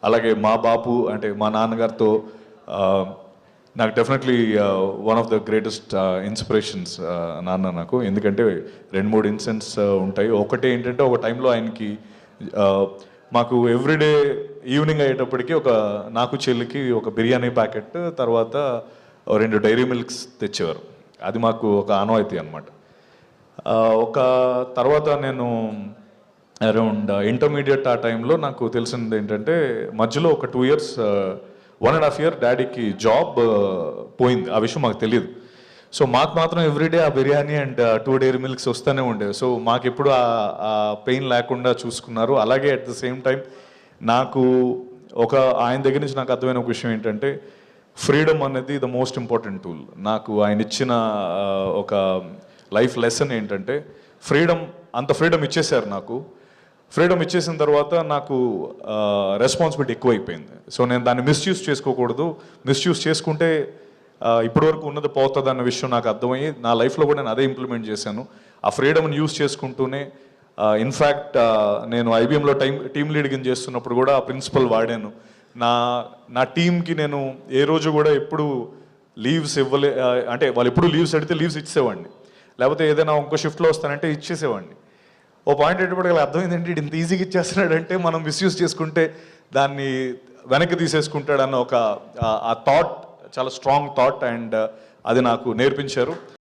అలాగే మా బాపు అంటే మా నాన్నగారితో నాకు definitely one of the greatest inspirations నాన్న నాకు. ఎందుకంటే 2-3 ఇన్సిడెంట్స్ ఉంటాయి. ఒకటి ఏంటంటే ఒక టైంలో ఆయనకి మాకు ఎవ్రీడే ఈవినింగ్ అయ్యేటప్పటికి నాకు చెల్లికి ఒక బిర్యానీ ప్యాకెట్, తర్వాత 2 డైరీ మిల్క్స్ తెచ్చేవారు. అది మాకు ఒక ఆనవాయితీ అనమాట. ఒక తర్వాత నేను అరౌండ్ ఇంటర్మీడియట్ ఆ టైంలో నాకు తెలిసింది ఏంటంటే మధ్యలో ఒక 2 years 1.5 year డాడీకి జాబ్ పోయింది. ఆ విషయం మాకు తెలియదు. సో మాకు మాత్రం ఎవ్రీడే ఆ బిర్యానీ అండ్ 2 డైరీ మిల్క్స్ వస్తూనే ఉండేవి. సో మాకు ఎప్పుడు ఆ పెయిన్ లేకుండా చూసుకున్నారు. అలాగే అట్ ద సేమ్ టైం నాకు ఆయన దగ్గర నుంచి నాకు అర్థమైన ఒక విషయం ఏంటంటే ఫ్రీడమ్ అనేది ద మోస్ట్ ఇంపార్టెంట్ టూల్. నాకు ఆయన ఇచ్చిన ఒక లైఫ్ లెసన్ ఏంటంటే అంత ఫ్రీడమ్ ఇచ్చేశారు నాకు. ఫ్రీడమ్ ఇచ్చేసిన తర్వాత నాకు రెస్పాన్సిబిలిటీ ఎక్కువైపోయింది. సో నేను దాన్ని మిస్యూజ్ చేసుకోకూడదు. మిస్యూజ్ చేసుకుంటే ఇప్పటివరకు ఉన్నది పోతుంది అన్న విషయం నాకు అర్థమయ్యి నా లైఫ్లో కూడా నేను అదే ఇంప్లిమెంట్ చేశాను. ఆ ఫ్రీడమ్ని యూజ్ చేసుకుంటూనే ఇన్ఫ్యాక్ట్ నేను ఐబీఎంలో టీమ్ లీడింగ్ చేస్తున్నప్పుడు కూడా ఆ ప్రిన్సిపల్ వాడాను. నా టీంకి నేను ఏ రోజు కూడా ఎప్పుడు లీవ్స్ అంటే వాళ్ళు ఎప్పుడు లీవ్స్ అడిగితే లీవ్స్ ఇచ్చేవాడిని, లేకపోతే ఏదైనా ఇంకో షిఫ్ట్లో వస్తానంటే ఇచ్చేసేవాడిని. ఓ పాయింట్ ఏంటప్పటికీ అర్థమైందంటే ఇంత ఈజీగా ఇచ్చేస్తున్నాడంటే మనం మిస్యూజ్ చేసుకుంటే దాన్ని వెనక్కి తీసేసుకుంటాడన్న ఆ థాట్ చాలా స్ట్రాంగ్ థాట్, అండ్ అది నాకు నేర్పించారు.